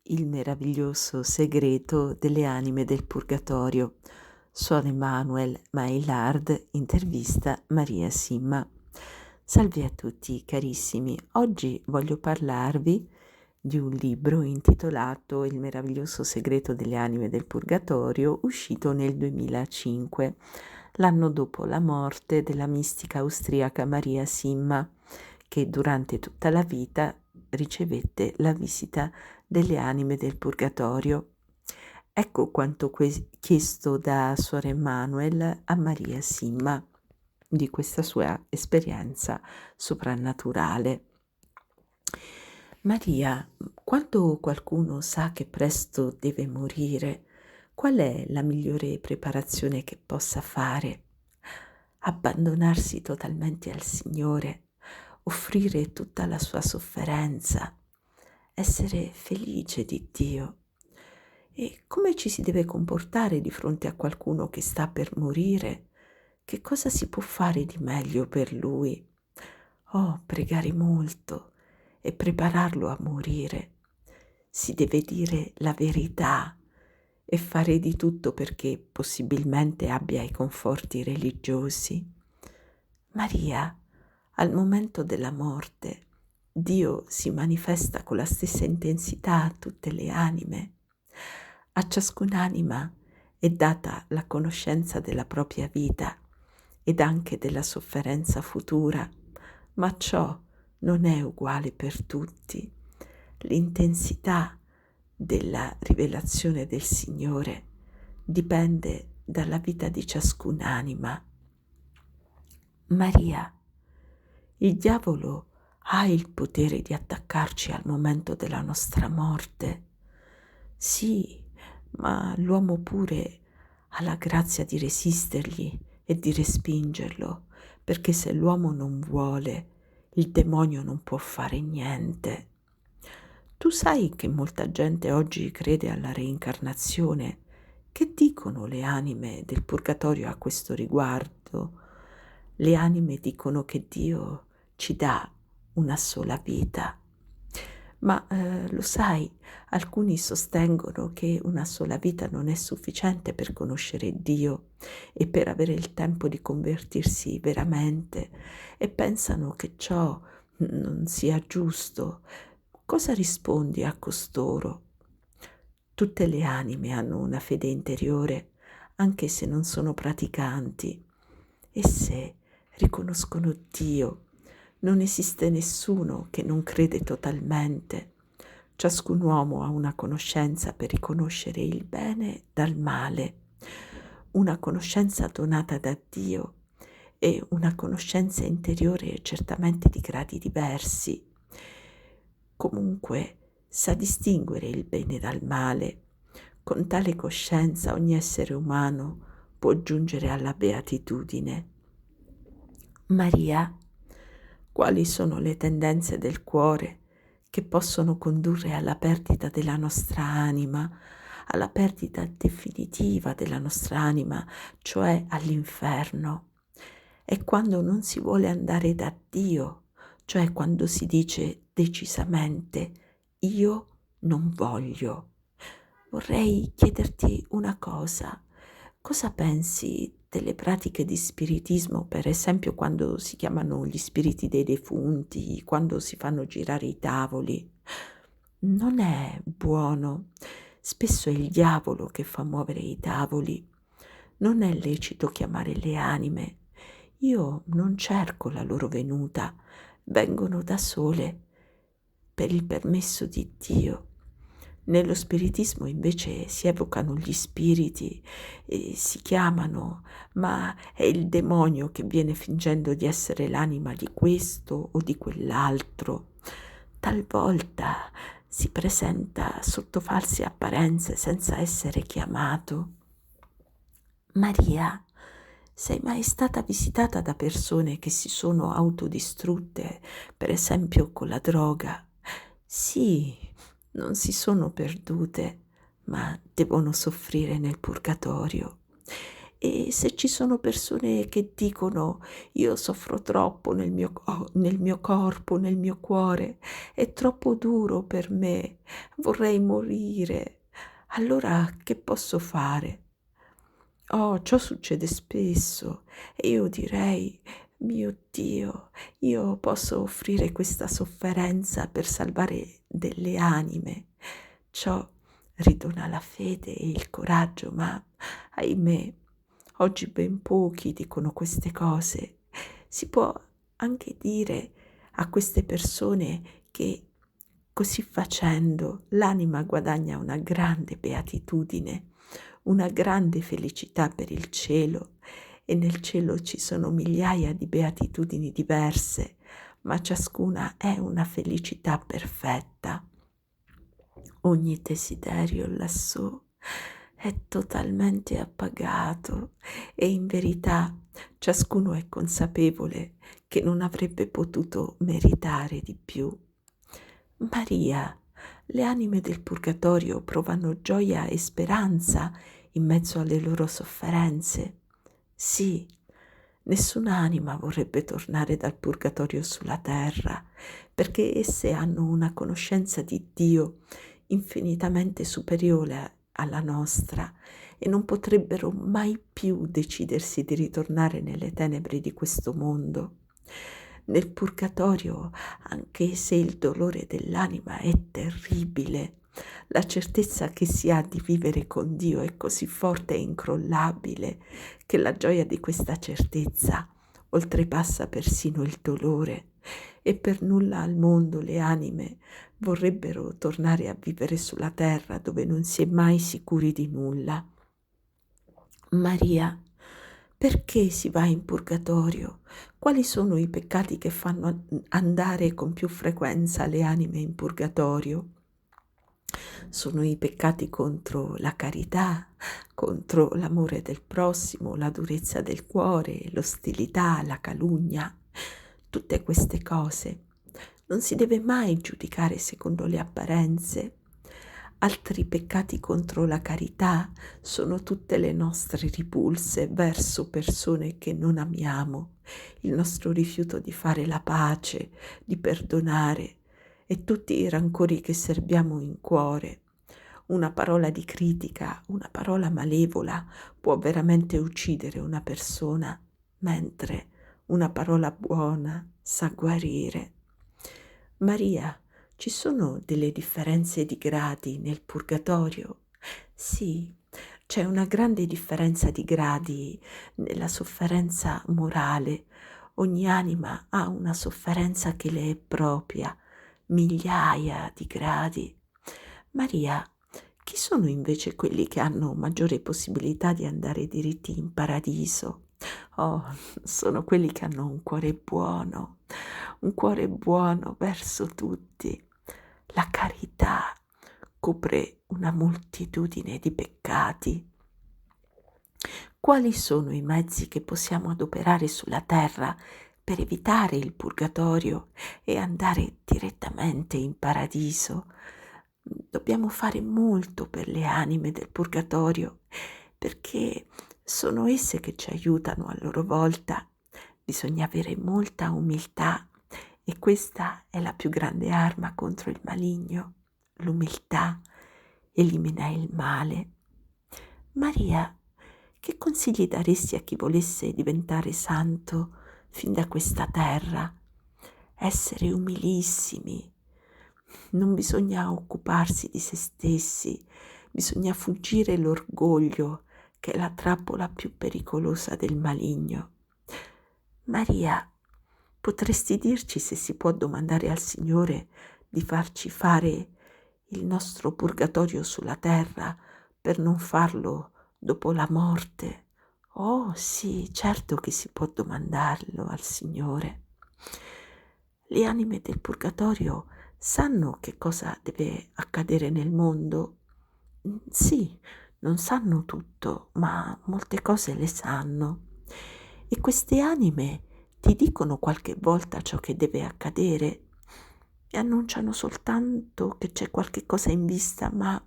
Il meraviglioso segreto delle anime del purgatorio. Suor Emanuel Maillard intervista Maria Simma. Salve a tutti carissimi, oggi voglio parlarvi di un libro intitolato Il meraviglioso segreto delle anime del purgatorio, uscito nel 2005, l'anno dopo la morte della mistica austriaca Maria Simma, che durante tutta la vita ricevette la visita delle anime del purgatorio. Ecco quanto chiesto da Suor Emanuel a Maria Simma di questa sua esperienza soprannaturale. Maria, quando qualcuno sa che presto deve morire, qual è la migliore preparazione che possa fare? Abbandonarsi totalmente al Signore, offrire tutta la sua sofferenza, essere felice di Dio. E come ci si deve comportare di fronte a qualcuno che sta per morire? Che cosa si può fare di meglio per lui? Oh, pregare molto e prepararlo a morire. Si deve dire la verità e fare di tutto perché possibilmente abbia i conforti religiosi. Maria, al momento della morte, Dio si manifesta con la stessa intensità a tutte le anime. A ciascun'anima è data la conoscenza della propria vita ed anche della sofferenza futura, ma ciò non è uguale per tutti. L'intensità della rivelazione del Signore dipende dalla vita di ciascun'anima. Maria, il diavolo ha il potere di attaccarci al momento della nostra morte? Sì, ma l'uomo pure ha la grazia di resistergli e di respingerlo, perché se l'uomo non vuole, il demonio non può fare niente. Tu sai che molta gente oggi crede alla reincarnazione? Che dicono le anime del purgatorio a questo riguardo? Le anime dicono che Dio ci dà una sola vita. Ma lo sai, alcuni sostengono che una sola vita non è sufficiente per conoscere Dio e per avere il tempo di convertirsi veramente e pensano che ciò non sia giusto. Cosa rispondi a costoro? Tutte le anime hanno una fede interiore, anche se non sono praticanti. Esse riconoscono Dio. Non esiste nessuno che non crede totalmente. Ciascun uomo ha una conoscenza per riconoscere il bene dal male, una conoscenza donata da Dio e una conoscenza interiore certamente di gradi diversi. Comunque sa distinguere il bene dal male. Con tale coscienza ogni essere umano può giungere alla beatitudine. Maria, quali sono le tendenze del cuore che possono condurre alla perdita della nostra anima, alla perdita definitiva della nostra anima, cioè all'inferno? È quando non si vuole andare da Dio, cioè quando si dice decisamente io non voglio. Vorrei chiederti una cosa. Cosa pensi delle pratiche di spiritismo, per esempio quando si chiamano gli spiriti dei defunti, quando si fanno girare i tavoli? Non è buono. Spesso è il diavolo che fa muovere i tavoli. Non è lecito chiamare le anime. Io non cerco la loro venuta, vengono da sole, per il permesso di Dio. Nello spiritismo invece si evocano gli spiriti e si chiamano, ma è il demonio che viene fingendo di essere l'anima di questo o di quell'altro. Talvolta si presenta sotto false apparenze senza essere chiamato. Maria, sei mai stata visitata da persone che si sono autodistrutte, per esempio con la droga? Sì, non si sono perdute, ma devono soffrire nel purgatorio. E se ci sono persone che dicono io soffro troppo nel mio corpo, nel mio cuore, è troppo duro per me, vorrei morire, allora che posso fare? Oh, ciò succede spesso e io direi, mio Dio, io posso offrire questa sofferenza per salvare delle anime. Ciò ridona la fede e il coraggio, ma ahimè, oggi ben pochi dicono queste cose. Si può anche dire a queste persone che così facendo l'anima guadagna una grande beatitudine, una grande felicità per il cielo, e nel cielo ci sono migliaia di beatitudini diverse, ma ciascuna è una felicità perfetta. Ogni desiderio lassù è totalmente appagato e in verità ciascuno è consapevole che non avrebbe potuto meritare di più. Maria, le anime del purgatorio provano gioia e speranza in mezzo alle loro sofferenze. Sì, nessuna anima vorrebbe tornare dal purgatorio sulla terra, perché esse hanno una conoscenza di Dio infinitamente superiore alla nostra e non potrebbero mai più decidersi di ritornare nelle tenebre di questo mondo. Nel purgatorio, anche se il dolore dell'anima è terribile, la certezza che si ha di vivere con Dio è così forte e incrollabile che la gioia di questa certezza oltrepassa persino il dolore, e per nulla al mondo le anime vorrebbero tornare a vivere sulla terra dove non si è mai sicuri di nulla. Maria, perché si va in purgatorio? Quali sono i peccati che fanno andare con più frequenza le anime in purgatorio? Sono i peccati contro la carità, contro l'amore del prossimo, la durezza del cuore, l'ostilità, la calunnia. Tutte queste cose. Non si deve mai giudicare secondo le apparenze. Altri peccati contro la carità sono tutte le nostre ripulse verso persone che non amiamo, il nostro rifiuto di fare la pace, di perdonare e tutti i rancori che serbiamo in cuore. Una parola di critica, una parola malevola può veramente uccidere una persona, mentre una parola buona sa guarire. Maria, ci sono delle differenze di gradi nel purgatorio? Sì, c'è una grande differenza di gradi nella sofferenza morale. Ogni anima ha una sofferenza che le è propria, migliaia di gradi. Maria, chi sono invece quelli che hanno maggiore possibilità di andare diritti in paradiso? Oh, sono quelli che hanno un cuore buono verso tutti. La carità copre una moltitudine di peccati. Quali sono i mezzi che possiamo adoperare sulla terra per evitare il purgatorio e andare direttamente in paradiso? Dobbiamo fare molto per le anime del purgatorio, perché sono esse che ci aiutano a loro volta. Bisogna avere molta umiltà e questa è la più grande arma contro il maligno. L'umiltà elimina il male. Maria, che consigli daresti a chi volesse diventare santo fin da questa terra? Essere umilissimi. Non bisogna occuparsi di se stessi, bisogna fuggire l'orgoglio, che è la trappola più pericolosa del maligno. Maria, potresti dirci se si può domandare al Signore di farci fare il nostro purgatorio sulla terra per non farlo dopo la morte? Oh sì, certo che si può domandarlo al Signore. Le anime del purgatorio sanno che cosa deve accadere nel mondo? Sì, non sanno tutto, ma molte cose le sanno. E queste anime ti dicono qualche volta ciò che deve accadere e annunciano soltanto che c'è qualche cosa in vista, ma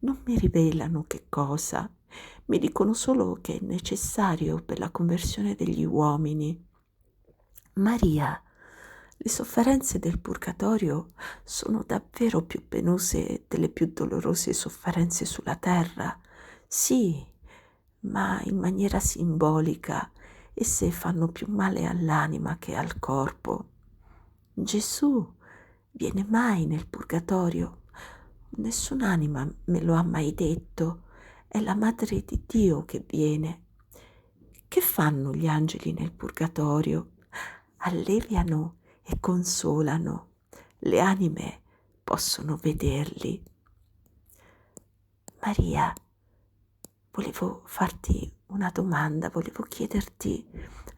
non mi rivelano che cosa. mi dicono solo che è necessario per la conversione degli uomini. Maria, le sofferenze del purgatorio sono davvero più penose delle più dolorose sofferenze sulla terra. Sì, ma in maniera simbolica esse fanno più male all'anima che al corpo. Gesù viene mai nel purgatorio? Nessun'anima me lo ha mai detto. È la Madre di Dio che viene. Che fanno gli angeli nel purgatorio? Alleviano e consolano. Le anime possono vederli. Maria, volevo farti una domanda, volevo chiederti,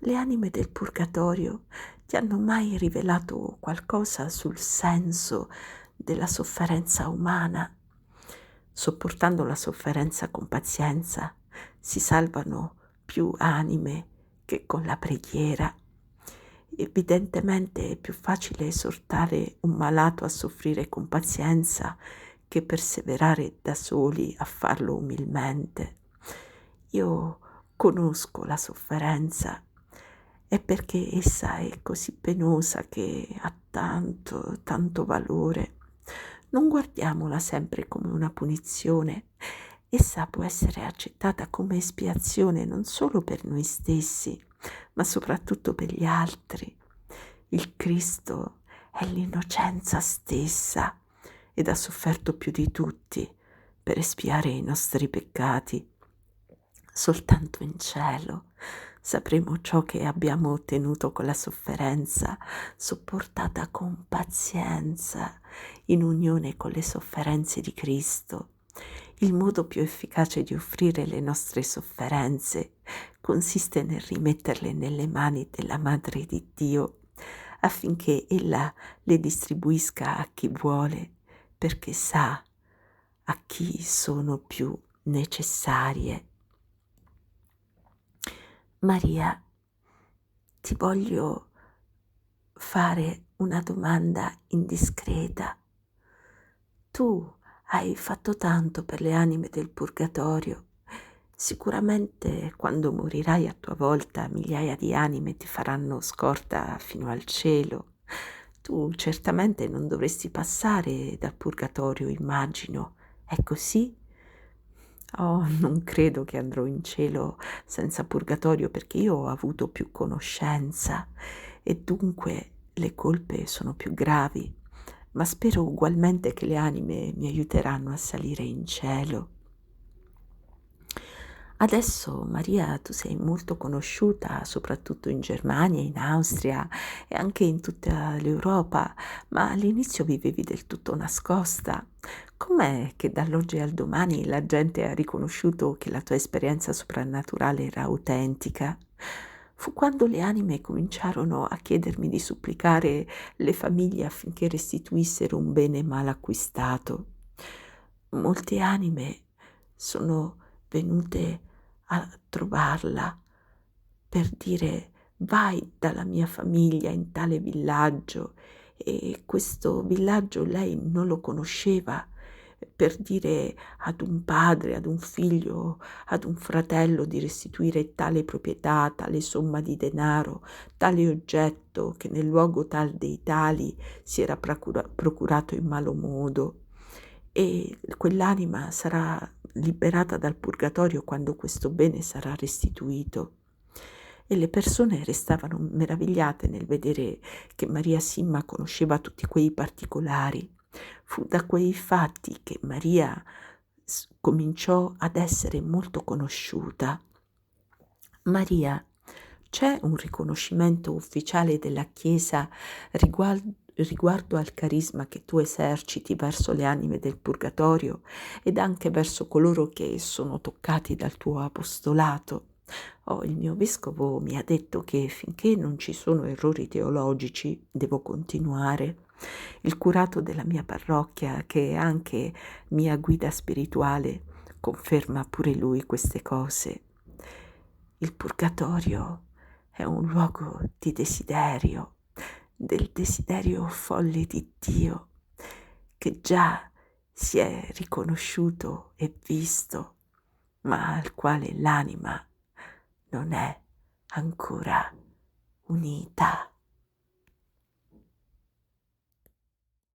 le anime del purgatorio ti hanno mai rivelato qualcosa sul senso della sofferenza umana? Sopportando la sofferenza con pazienza si salvano più anime che con la preghiera. Evidentemente è più facile esortare un malato a soffrire con pazienza che perseverare da soli a farlo umilmente. Io conosco la sofferenza, è perché essa è così penosa che ha tanto, tanto valore. Non guardiamola sempre come una punizione. Essa può essere accettata come espiazione non solo per noi stessi, ma soprattutto per gli altri. Il Cristo è l'innocenza stessa ed ha sofferto più di tutti per espiare i nostri peccati. Soltanto in cielo sapremo ciò che abbiamo ottenuto con la sofferenza, sopportata con pazienza, in unione con le sofferenze di Cristo. Il modo più efficace di offrire le nostre sofferenze consiste nel rimetterle nelle mani della Madre di Dio, affinché ella le distribuisca a chi vuole, perché sa a chi sono più necessarie. Maria, ti voglio fare una domanda indiscreta. Tu hai fatto tanto per le anime del purgatorio. Sicuramente quando morirai a tua volta migliaia di anime ti faranno scorta fino al cielo. Tu certamente non dovresti passare dal purgatorio, immagino. È così? Oh, non credo che andrò in cielo senza purgatorio perché io ho avuto più conoscenza e dunque le colpe sono più gravi, ma spero ugualmente che le anime mi aiuteranno a salire in cielo. Adesso, Maria, tu sei molto conosciuta, soprattutto in Germania, in Austria e anche in tutta l'Europa, ma all'inizio vivevi del tutto nascosta. Com'è che dall'oggi al domani la gente ha riconosciuto che la tua esperienza soprannaturale era autentica? Fu quando le anime cominciarono a chiedermi di supplicare le famiglie affinché restituissero un bene mal acquistato. Molte anime sono venute a trovarla per dire: vai dalla mia famiglia in tale villaggio, e questo villaggio lei non lo conosceva, per dire ad un padre, ad un figlio, ad un fratello di restituire tale proprietà, tale somma di denaro, tale oggetto che nel luogo tal dei tali si era procurato in malo modo, e quell'anima sarà liberata dal purgatorio quando questo bene sarà restituito. E le persone restavano meravigliate nel vedere che Maria Simma conosceva tutti quei particolari. Fu da quei fatti che Maria cominciò ad essere molto conosciuta. Maria, c'è un riconoscimento ufficiale della Chiesa riguardo al carisma che tu eserciti verso le anime del purgatorio ed anche verso coloro che sono toccati dal tuo apostolato? Oh, il mio vescovo mi ha detto che finché non ci sono errori teologici devo continuare. Il curato della mia parrocchia, che è anche mia guida spirituale, conferma pure lui queste cose. Il purgatorio è un luogo di desiderio, del desiderio folle di Dio, che già si è riconosciuto e visto. ma al quale l'anima non è ancora unita.